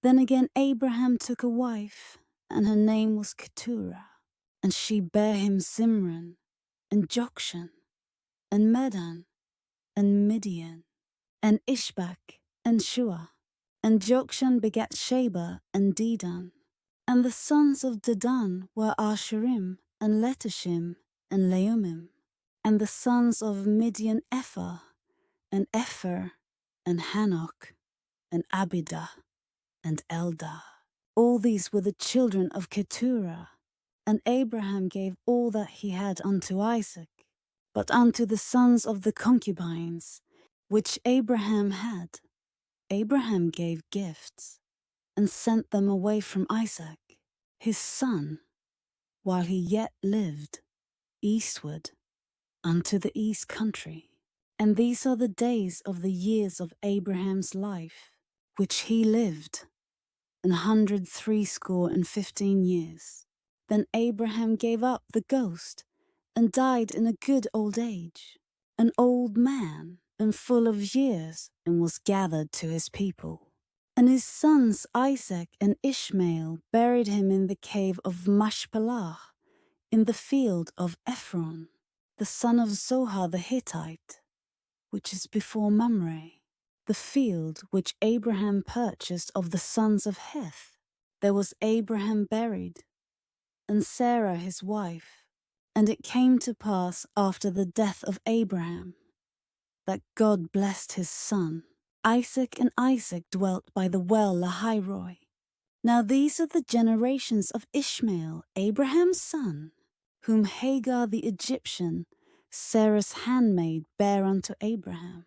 Then again Abraham took a wife, and her name was Keturah, and she bare him Zimran, and Jokshan, and Medan, and Midian, and Ishbak, and Shua. And Jokshan begat Sheba and Dedan. And the sons of Dedan were Asherim, and Letashim, and Leumim. And the sons of Midian Ephah, and Epher, and Hanok, and Abidah, and Eldah. All these were the children of Keturah. And Abraham gave all that he had unto Isaac. But unto the sons of the concubines, which Abraham had, Abraham gave gifts, and sent them away from Isaac, his son, while he yet lived, eastward, unto the east country. And these are the days of the years of Abraham's life, which he lived, 160 years. Then Abraham gave up the ghost, and died in a good old age, an old man, and full of years, and was gathered to his people. And his sons Isaac and Ishmael buried him in the cave of Mashpelah, in the field of Ephron, the son of Zohar the Hittite, which is before Mamre, the field which Abraham purchased of the sons of Heth. There was Abraham buried, and Sarah his wife. And it came to pass after the death of Abraham, that God blessed his son. Isaac and Isaac dwelt by the well Lahairoi. Now these are the generations of Ishmael, Abraham's son, whom Hagar the Egyptian, Sarah's handmaid, bare unto Abraham.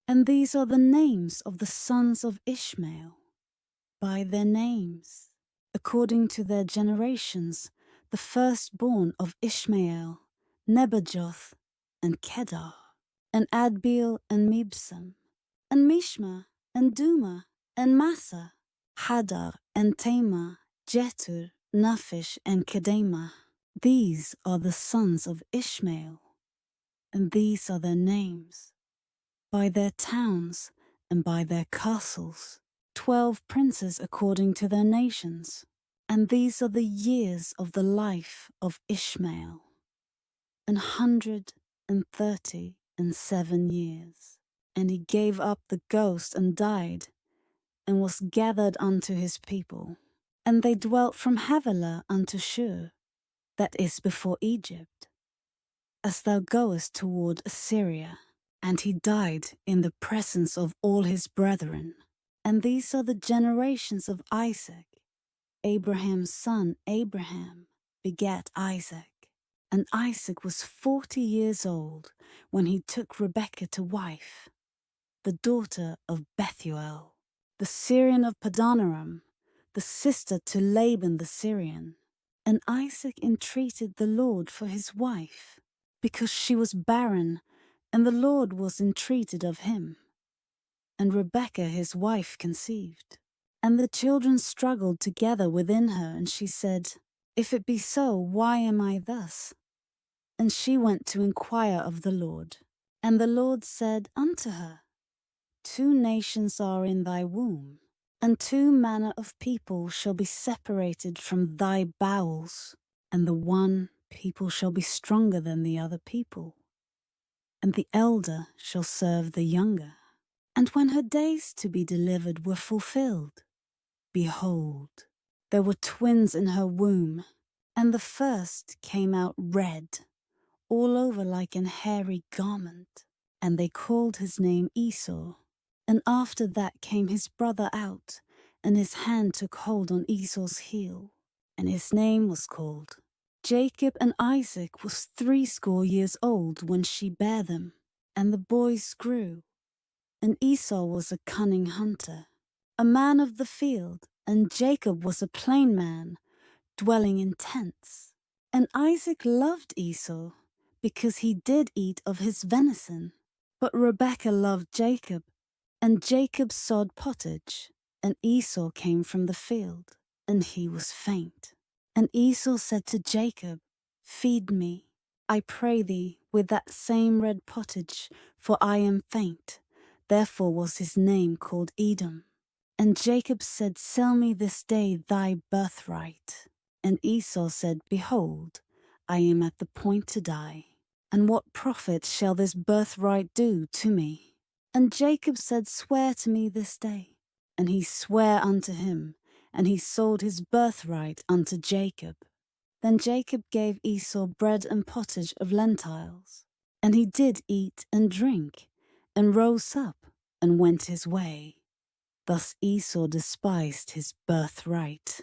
And these are the names of the sons of Ishmael, by their names, according to their generations, the firstborn of Ishmael, Nebajoth, and Kedar, and Adbeel, and Mibsam, and Mishma, and Duma, and Massa, Hadar, and Tamar, Jetur, Naphish, and Kedemah. These are the sons of Ishmael, and these are their names, by their towns and by their castles, 12 princes according to their nations. And these are the years of the life of Ishmael, 137 years. And he gave up the ghost and died, and was gathered unto his people. And they dwelt from Havilah unto Shur, that is before Egypt, as thou goest toward Assyria. And he died in the presence of all his brethren. And these are the generations of Isaac. Abraham's son Abraham begat Isaac. And Isaac was 40 years old when he took Rebekah to wife, the daughter of Bethuel, the Syrian of Padanaram, the sister to Laban the Syrian. And Isaac entreated the Lord for his wife, because she was barren, and the Lord was entreated of him. And Rebekah his wife conceived. And the children struggled together within her, and she said, If it be so, why am I thus? And she went to inquire of the Lord. And the Lord said unto her, 2 nations are in thy womb, and 2 manner of people shall be separated from thy bowels, and the one people shall be stronger than the other people, and the elder shall serve the younger. And when her days to be delivered were fulfilled, behold, there were twins in her womb, and the first came out red, all over like an hairy garment, and they called his name Esau. And after that came his brother out, and his hand took hold on Esau's heel, and his name was called Jacob. And Isaac was 80 years old when she bare them, and the boys grew. And Esau was a cunning hunter, a man of the field, and Jacob was a plain man, dwelling in tents. And Isaac loved Esau, because he did eat of his venison. But Rebekah loved Jacob, and Jacob sod pottage. And Esau came from the field, and he was faint. And Esau said to Jacob, Feed me, I pray thee, with that same red pottage, for I am faint. Therefore was his name called Edom. And Jacob said, Sell me this day thy birthright. And Esau said, Behold, I am at the point to die. And what profit shall this birthright do to me? And Jacob said, Swear to me this day. And he sware unto him, and he sold his birthright unto Jacob. Then Jacob gave Esau bread and pottage of lentils. And he did eat and drink, and rose up, and went his way. Thus Esau despised his birthright.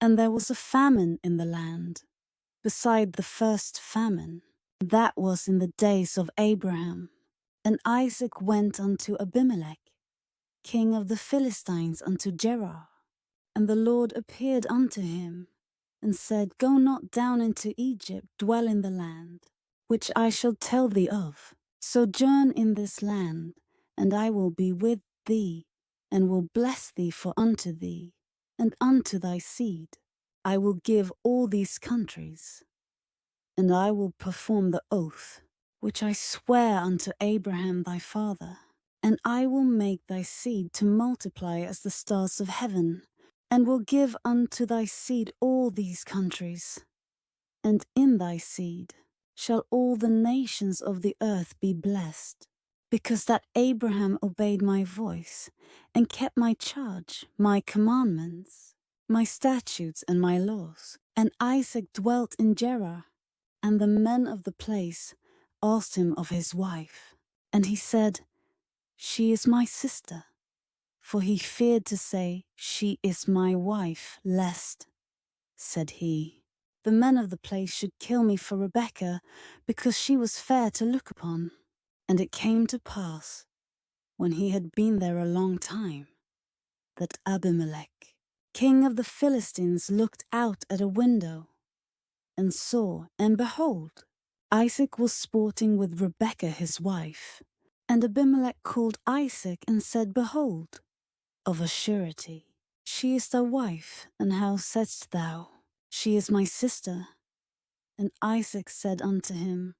And there was a famine in the land, beside the first famine. That was in the days of Abraham. And Isaac went unto Abimelech, king of the Philistines, unto Gerar. And the Lord appeared unto him, and said, Go not down into Egypt, dwell in the land, which I shall tell thee of. Sojourn in this land, and I will be with thee, and will bless thee for unto thee, and unto thy seed. I will give all these countries, and I will perform the oath, which I swear unto Abraham thy father. And I will make thy seed to multiply as the stars of heaven, and will give unto thy seed all these countries. And in thy seed shall all the nations of the earth be blessed, because that Abraham obeyed my voice, and kept my charge, my commandments, my statutes, and my laws. And Isaac dwelt in Gerar, and the men of the place asked him of his wife. And he said, She is my sister. For he feared to say, She is my wife, lest, said he, the men of the place should kill me for Rebekah, because she was fair to look upon. And it came to pass, when he had been there a long time, that Abimelech, king of the Philistines, looked out at a window, and saw, and behold, Isaac was sporting with Rebekah his wife. And Abimelech called Isaac, and said, Behold, of a surety, she is thy wife, and how saidst thou, She is my sister? And Isaac said unto him,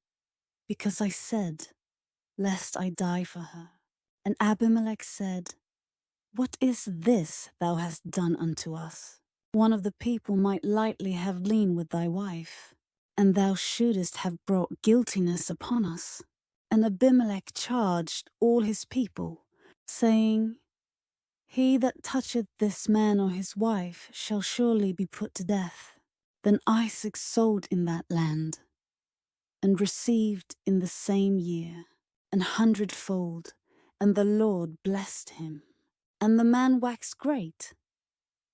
Because I said, Lest I die for her. And Abimelech said, What is this thou hast done unto us? One of the people might lightly have lain with thy wife, and thou shouldest have brought guiltiness upon us. And Abimelech charged all his people, saying, He that toucheth this man or his wife shall surely be put to death. Then Isaac sowed in that land, and received in the same year 100-fold, and the Lord blessed him. And the man waxed great,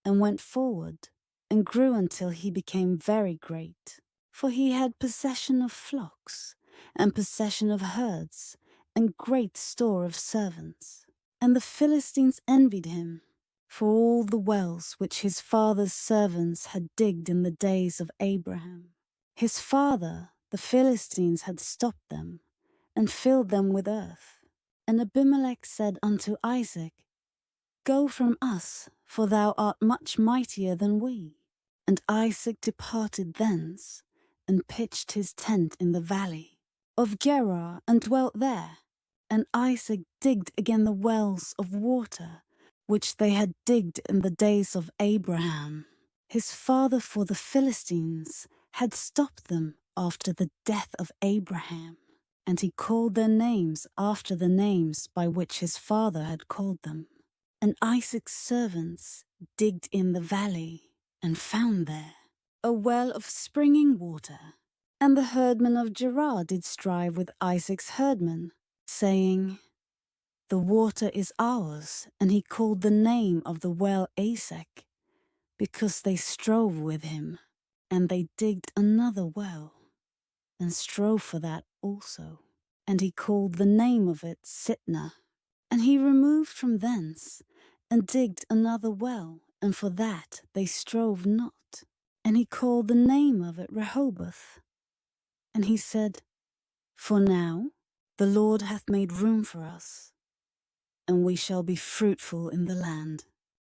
and went forward, and grew until he became very great. For he had possession of flocks, and possession of herds, and great store of servants. And the Philistines envied him, for all the wells which his father's servants had digged in the days of Abraham. His father, the Philistines, had stopped them, and filled them with earth. And Abimelech said unto Isaac, Go from us, for thou art much mightier than we. And Isaac departed thence, and pitched his tent in the valley of Gerar, and dwelt there. And Isaac digged again the wells of water, which they had digged in the days of Abraham his father, for the Philistines had stopped them after the death of Abraham. And he called their names after the names by which his father had called them. And Isaac's servants digged in the valley, and found there a well of springing water. And the herdmen of Gerar did strive with Isaac's herdmen, saying, The water is ours. And he called the name of the well Esek, because they strove with him. And they digged another well, and strove for that also. And he called the name of it Sitnah. And he removed from thence, and digged another well, and for that they strove not. And he called the name of it Rehoboth. And he said, For now the Lord hath made room for us, and we shall be fruitful in the land.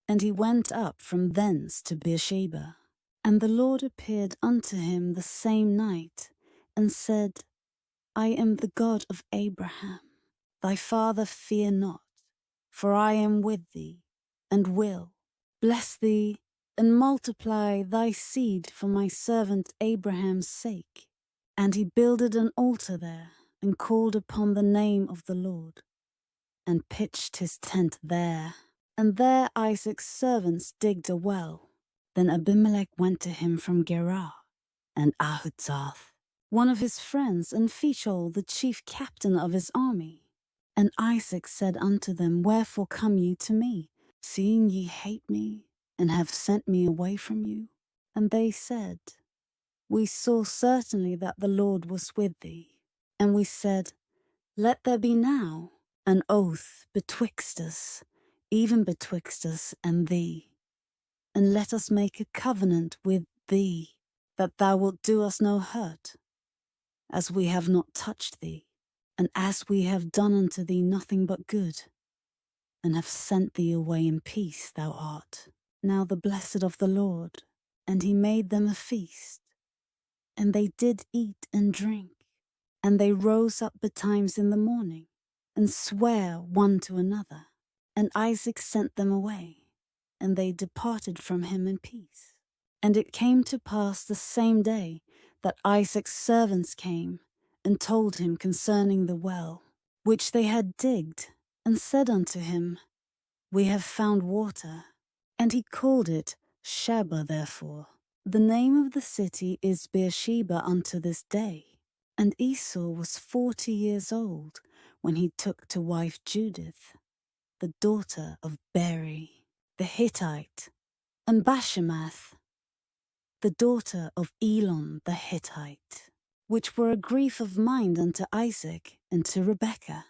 And he went up from thence to Beersheba. And the Lord appeared unto him the same night, and said, I am the God of Abraham, thy father. Fear not, for I am with thee, and will bless thee, and multiply thy seed for my servant Abraham's sake. And he builded an altar there, and called upon the name of the Lord, and pitched his tent there. And there Isaac's servants digged a well. Then Abimelech went to him from Gerar, and Ahuzzath, one of his friends, and Phicol, the chief captain of his army. And Isaac said unto them, Wherefore come ye to me, seeing ye hate me, and have sent me away from you? And they said, We saw certainly that the Lord was with thee. And we said, Let there be now an oath betwixt us, even betwixt us and thee, and let us make a covenant with thee, that thou wilt do us no hurt, as we have not touched thee, and as we have done unto thee nothing but good, and have sent thee away in peace, thou art now the blessed of the Lord. And he made them a feast, and they did eat and drink, and they rose up betimes in the morning, and sware one to another. And Isaac sent them away, and they departed from him in peace. And it came to pass the same day that Isaac's servants came, and told him concerning the well, which they had digged, and said unto him, We have found water. And he called it Sheba therefore. The name of the city is Beersheba unto this day. And Esau was 40 years old when he took to wife Judith, the daughter of Beri, the Hittite, and Bashemath, the daughter of Elon the Hittite, which were a grief of mind unto Isaac and to Rebekah.